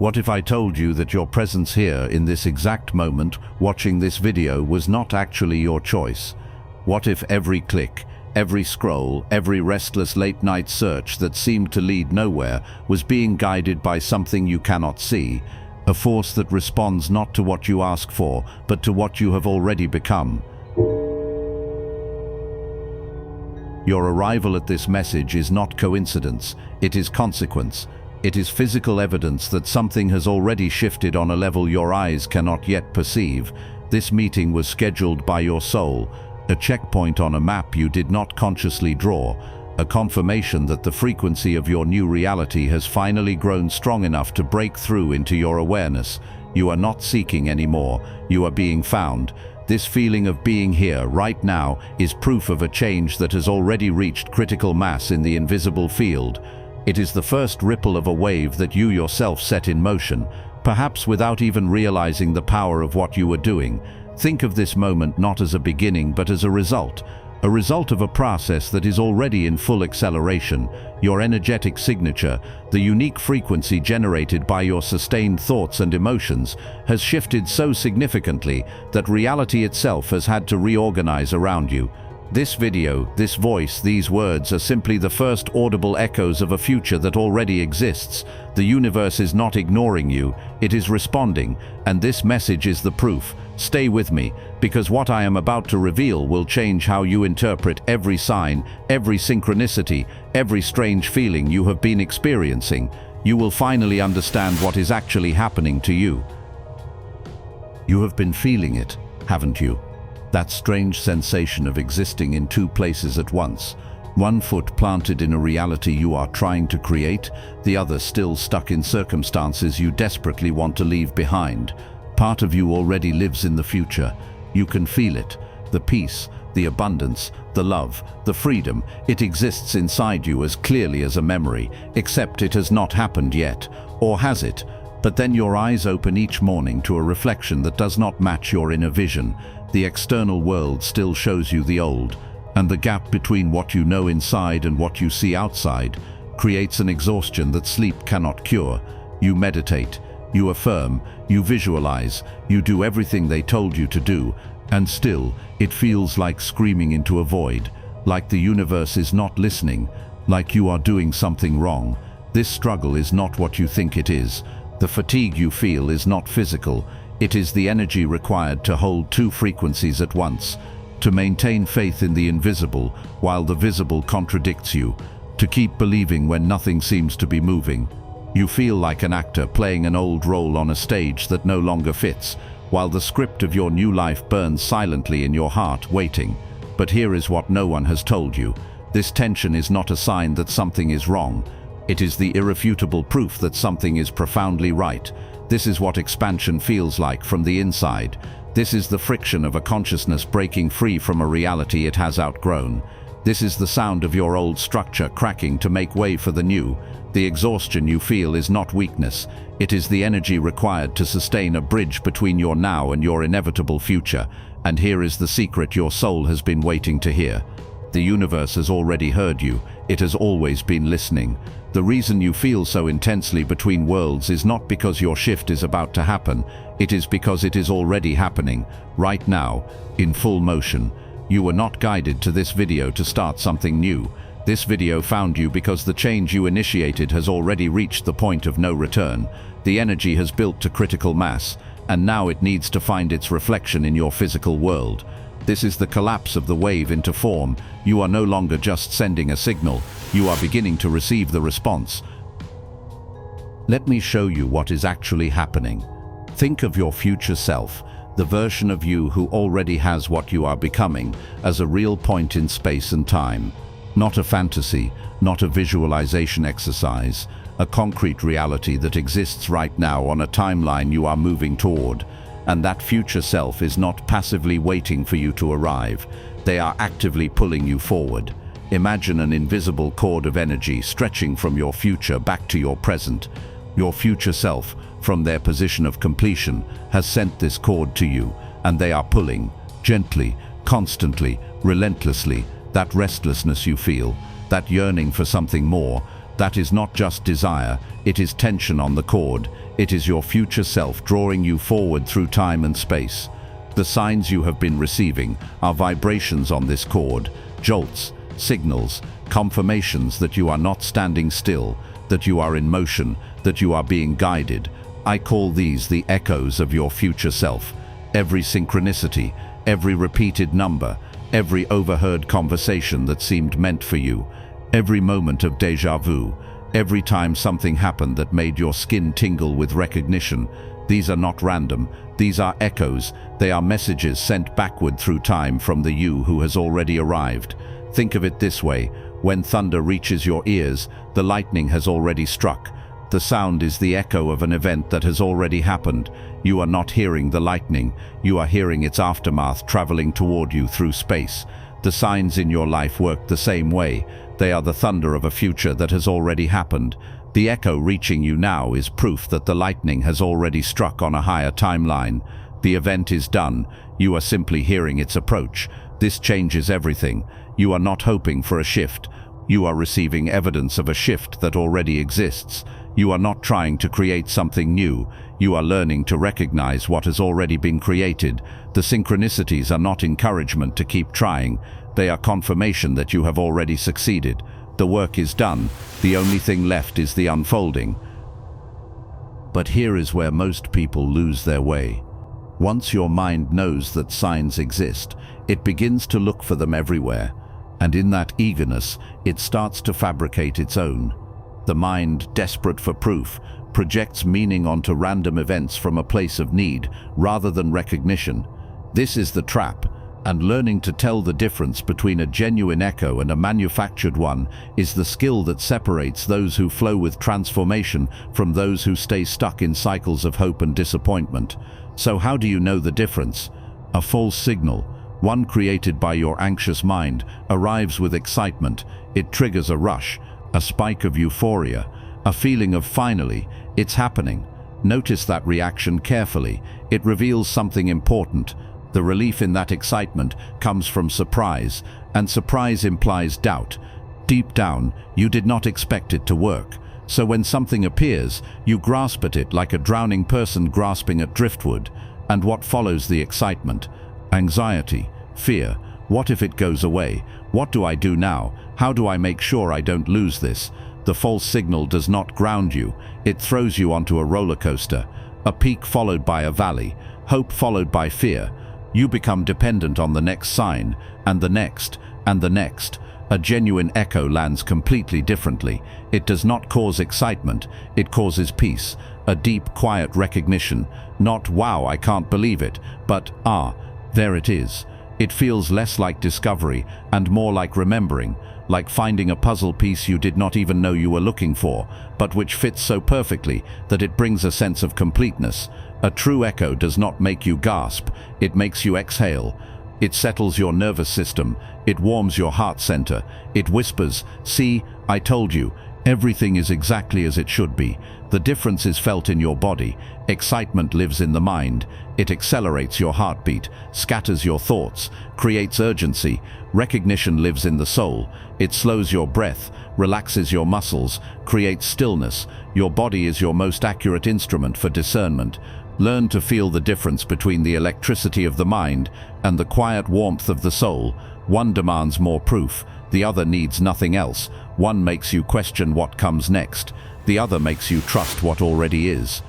What if I told you that your presence here in this exact moment, watching this video, was not actually your choice? What if every click, every scroll, every restless late-night search that seemed to lead nowhere was being guided by something you cannot see, a force that responds not to what you ask for, but to what you have already become? Your arrival at this message is not coincidence, it is consequence. It is physical evidence that something has already shifted on a level your eyes cannot yet perceive. This meeting was scheduled by your soul, a checkpoint on a map you did not consciously draw, a confirmation that the frequency of your new reality has finally grown strong enough to break through into your awareness. You are not seeking anymore, you are being found. This feeling of being here right now is proof of a change that has already reached critical mass in the invisible field. It is the first ripple of a wave that you yourself set in motion, perhaps without even realizing the power of what you were doing. Think of this moment not as a beginning but as a result of a process that is already in full acceleration. Your energetic signature, the unique frequency generated by your sustained thoughts and emotions, has shifted so significantly that reality itself has had to reorganize around you. This video, this voice, these words are simply the first audible echoes of a future that already exists. The universe is not ignoring you, it is responding, and this message is the proof. Stay with me, because what I am about to reveal will change how you interpret every sign, every synchronicity, every strange feeling you have been experiencing. You will finally understand what is actually happening to you. You have been feeling it, haven't you? That strange sensation of existing in two places at once. One foot planted in a reality you are trying to create, the other still stuck in circumstances you desperately want to leave behind. Part of you already lives in the future. You can feel it. The peace, the abundance, the love, the freedom. It exists inside you as clearly as a memory, except it has not happened yet. Or has it? But then your eyes open each morning to a reflection that does not match your inner vision. The external world still shows you the old, and the gap between what you know inside and what you see outside creates an exhaustion that sleep cannot cure. You meditate, you affirm, you visualize, you do everything they told you to do, and still it feels like screaming into a void, like the universe is not listening, like you are doing something wrong. This struggle is not what you think it is. The fatigue you feel is not physical. It is the energy required to hold two frequencies at once, to maintain faith in the invisible while the visible contradicts you, to keep believing when nothing seems to be moving. You feel like an actor playing an old role on a stage that no longer fits, while the script of your new life burns silently in your heart, waiting. But here is what no one has told you. This tension is not a sign that something is wrong. It is the irrefutable proof that something is profoundly right. This is what expansion feels like from the inside. This is the friction of a consciousness breaking free from a reality it has outgrown. This is the sound of your old structure cracking to make way for the new. The exhaustion you feel is not weakness. It is the energy required to sustain a bridge between your now and your inevitable future. And here is the secret your soul has been waiting to hear. The universe has already heard you. It has always been listening. The reason you feel so intensely between worlds is not because your shift is about to happen. It is because it is already happening, right now, in full motion. You were not guided to this video to start something new. This video found you because the change you initiated has already reached the point of no return. The energy has built to critical mass, and now it needs to find its reflection in your physical world. This is the collapse of the wave into form. You are no longer just sending a signal. You are beginning to receive the response. Let me show you what is actually happening. Think of your future self, the version of you who already has what you are becoming, as a real point in space and time. Not a fantasy, not a visualization exercise, a concrete reality that exists right now on a timeline you are moving toward. And that future self is not passively waiting for you to arrive. They are actively pulling you forward. Imagine an invisible cord of energy stretching from your future back to your present. Your future self, from their position of completion, has sent this cord to you, and they are pulling, gently, constantly, relentlessly. That restlessness you feel, that yearning for something more, that is not just desire, it is tension on the cord. It is your future self drawing you forward through time and space. The signs you have been receiving are vibrations on this cord, jolts, signals, confirmations that you are not standing still, that you are in motion, that you are being guided. I call these the echoes of your future self. Every synchronicity, every repeated number, every overheard conversation that seemed meant for you, every moment of déjà vu, every time something happened that made your skin tingle with recognition. These are not random. These are echoes. They are messages sent backward through time from the you who has already arrived. Think of it this way. When thunder reaches your ears, the lightning has already struck. The sound is the echo of an event that has already happened. You are not hearing the lightning. You are hearing its aftermath traveling toward you through space. The signs in your life work the same way. They are the thunder of a future that has already happened. The echo reaching you now is proof that the lightning has already struck on a higher timeline. The event is done. You are simply hearing its approach. This changes everything. You are not hoping for a shift. You are receiving evidence of a shift that already exists. You are not trying to create something new. You are learning to recognize what has already been created. The synchronicities are not encouragement to keep trying. They are confirmation that you have already succeeded. The work is done. The only thing left is the unfolding. But here is where most people lose their way. Once your mind knows that signs exist, it begins to look for them everywhere. And in that eagerness, it starts to fabricate its own. The mind, desperate for proof, projects meaning onto random events from a place of need rather than recognition. This is the trap, and learning to tell the difference between a genuine echo and a manufactured one is the skill that separates those who flow with transformation from those who stay stuck in cycles of hope and disappointment. So how do you know the difference? A false signal, one created by your anxious mind, arrives with excitement. It triggers a rush, a spike of euphoria, a feeling of finally, it's happening. Notice that reaction carefully. It reveals something important. The relief in that excitement comes from surprise, and surprise implies doubt. Deep down, you did not expect it to work. So when something appears, you grasp at it like a drowning person grasping at driftwood. And what follows the excitement? Anxiety, fear. What if it goes away? What do I do now? How do I make sure I don't lose this? The false signal does not ground you. It throws you onto a roller coaster. A peak followed by a valley. Hope followed by fear. You become dependent on the next sign, and the next, and the next. A genuine echo lands completely differently. It does not cause excitement. It causes peace. A deep, quiet recognition. Not, wow, I can't believe it, but, ah, there it is. It feels less like discovery and more like remembering, like finding a puzzle piece you did not even know you were looking for, but which fits so perfectly that it brings a sense of completeness. A true echo does not make you gasp, it makes you exhale. It settles your nervous system, it warms your heart center, it whispers, see, I told you, everything is exactly as it should be. The difference is felt in your body. Excitement lives in the mind. It accelerates your heartbeat, scatters your thoughts, creates urgency. Recognition lives in the soul. It slows your breath, relaxes your muscles, creates stillness. Your body is your most accurate instrument for discernment. Learn to feel the difference between the electricity of the mind and the quiet warmth of the soul. One demands more proof, the other needs nothing else. One makes you question what comes next, the other makes you trust what already is.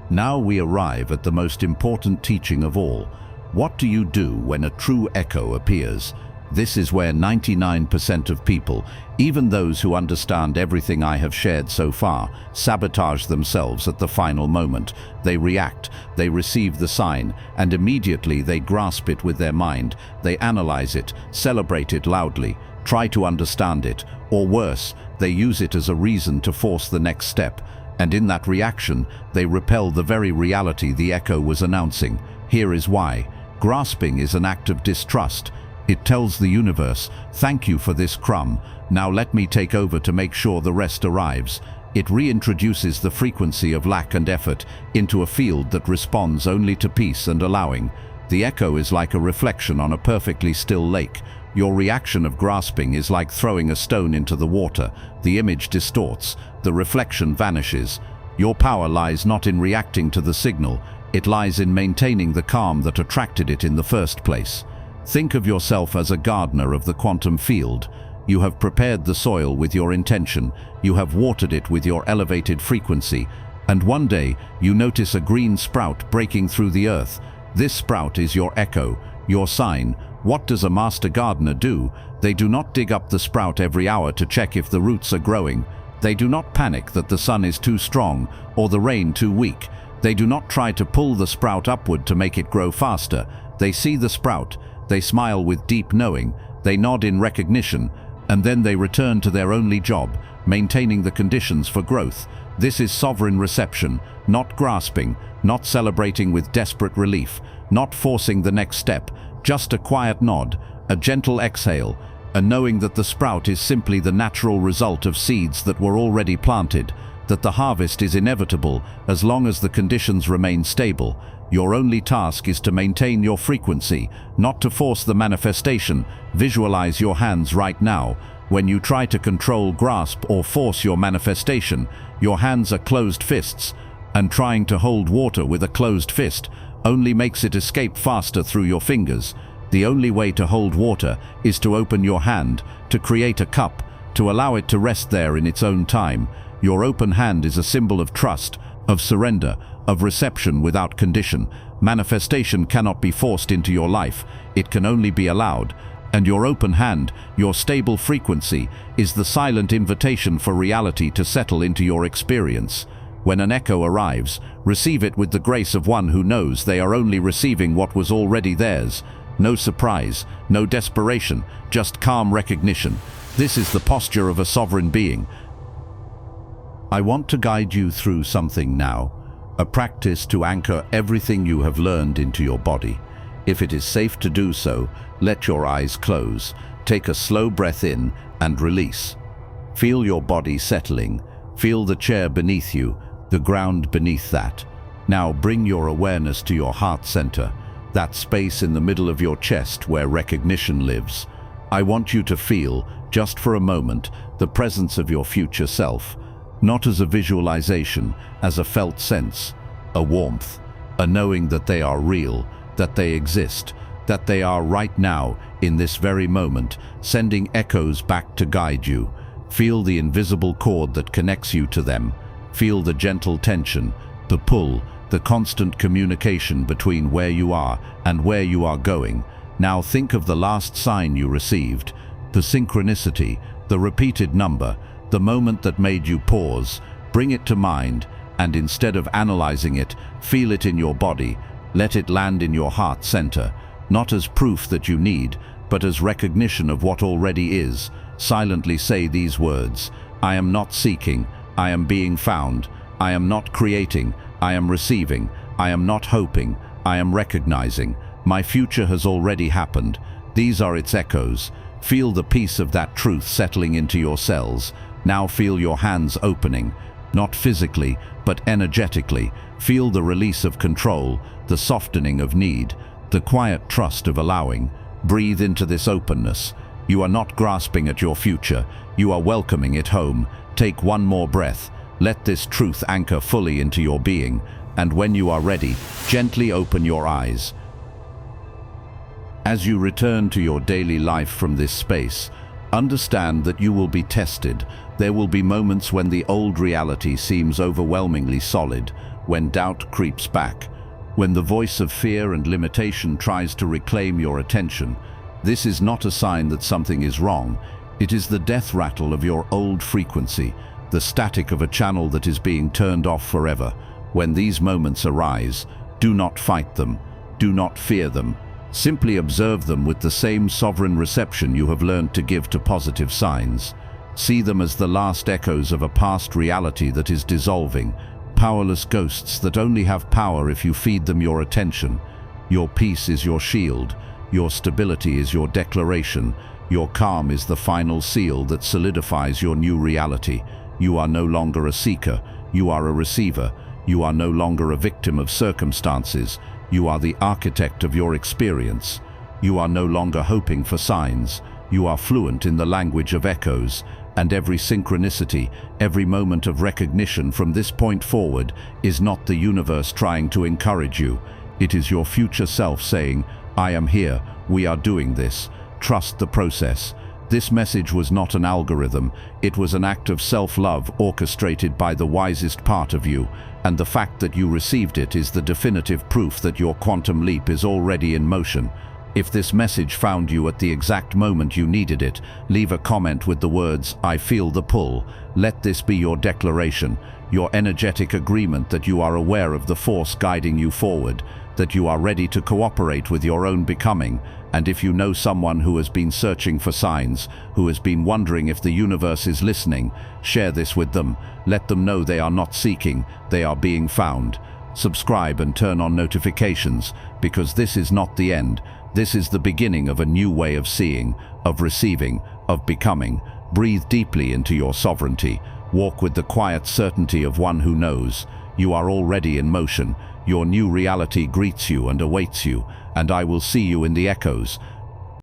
Now we arrive at the most important teaching of all. What do you do when a true echo appears? This is where 99% of people, even those who understand everything I have shared so far, sabotage themselves at the final moment. They react, they receive the sign, and immediately they grasp it with their mind. They analyze it, celebrate it loudly, try to understand it, or worse, they use it as a reason to force the next step. And in that reaction, they repel the very reality the echo was announcing. Here is why. Grasping is an act of distrust. It tells the universe, thank you for this crumb, now let me take over to make sure the rest arrives. It reintroduces the frequency of lack and effort into a field that responds only to peace and allowing. The echo is like a reflection on a perfectly still lake. Your reaction of grasping is like throwing a stone into the water. The image distorts, the reflection vanishes. Your power lies not in reacting to the signal, it lies in maintaining the calm that attracted it in the first place. Think of yourself as a gardener of the quantum field. You have prepared the soil with your intention, you have watered it with your elevated frequency, and one day you notice a green sprout breaking through the earth. This sprout is your echo, your sign. What does a master gardener do? They do not dig up the sprout every hour to check if the roots are growing. They do not panic that the sun is too strong or the rain too weak. They do not try to pull the sprout upward to make it grow faster. They see the sprout, they smile with deep knowing, they nod in recognition, and then they return to their only job, maintaining the conditions for growth. This is sovereign reception, not grasping, not celebrating with desperate relief, not forcing the next step, just a quiet nod, a gentle exhale, a knowing that the sprout is simply the natural result of seeds that were already planted, that the harvest is inevitable as long as the conditions remain stable. Your only task is to maintain your frequency, not to force the manifestation. Visualize your hands right now. When you try to control, grasp, or force your manifestation, your hands are closed fists, and trying to hold water with a closed fist only makes it escape faster through your fingers. The only way to hold water is to open your hand, to create a cup, to allow it to rest there in its own time. Your open hand is a symbol of trust, of surrender, of reception without condition. Manifestation cannot be forced into your life, it can only be allowed. And your open hand, your stable frequency, is the silent invitation for reality to settle into your experience. When an echo arrives, receive it with the grace of one who knows they are only receiving what was already theirs. No surprise, no desperation, just calm recognition. This is the posture of a sovereign being. I want to guide you through something now, a practice to anchor everything you have learned into your body. If it is safe to do so, let your eyes close. Take a slow breath in and release. Feel your body settling. Feel the chair beneath you, the ground beneath that. Now bring your awareness to your heart center, that space in the middle of your chest where recognition lives. I want you to feel, just for a moment, the presence of your future self. Not as a visualization, as a felt sense, a warmth, a knowing that they are real, that they exist, that they are right now, in this very moment, sending echoes back to guide you. Feel the invisible cord that connects you to them. Feel the gentle tension, the pull, the constant communication between where you are and where you are going. Now think of the last sign you received, the synchronicity, the repeated number, the moment that made you pause. Bring it to mind, and instead of analyzing it, feel it in your body. Let it land in your heart center, not as proof that you need, but as recognition of what already is. Silently say these words: I am not seeking, I am being found. I am not creating, I am receiving. I am not hoping, I am recognizing. My future has already happened. These are its echoes. Feel the peace of that truth settling into your cells. Now feel your hands opening, not physically, but energetically. Feel the release of control, the softening of need, the quiet trust of allowing. Breathe into this openness. You are not grasping at your future, you are welcoming it home. Take one more breath. Let this truth anchor fully into your being, and when you are ready, gently open your eyes. As you return to your daily life from this space, understand that you will be tested. There will be moments when the old reality seems overwhelmingly solid, when doubt creeps back, when the voice of fear and limitation tries to reclaim your attention. This is not a sign that something is wrong. It is the death rattle of your old frequency, the static of a channel that is being turned off forever. When these moments arise, do not fight them, do not fear them. Simply observe them with the same sovereign reception you have learned to give to positive signs. See them as the last echoes of a past reality that is dissolving, powerless ghosts that only have power if you feed them your attention. Your peace is your shield, your stability is your declaration, your calm is the final seal that solidifies your new reality. You are no longer a seeker, you are a receiver. You are no longer a victim of circumstances, you are the architect of your experience. You are no longer hoping for signs, you are fluent in the language of echoes. and every synchronicity, every moment of recognition from this point forward is not the universe trying to encourage you. It is your future self saying, I am here, we are doing this. Trust the process. This message was not an algorithm, it was an act of self-love orchestrated by the wisest part of you, and the fact that you received it is the definitive proof that your quantum leap is already in motion. If this message found you at the exact moment you needed it, leave a comment with the words, I feel the pull. Let this be your declaration, your energetic agreement that you are aware of the force guiding you forward, that you are ready to cooperate with your own becoming. And if you know someone who has been searching for signs, who has been wondering if the universe is listening, share this with them. Let them know they are not seeking, they are being found. Subscribe and turn on notifications, because this is not the end. This is the beginning of a new way of seeing, of receiving, of becoming. Breathe deeply into your sovereignty. Walk with the quiet certainty of one who knows. You are already in motion. Your new reality greets you and awaits you, and I will see you in the echoes.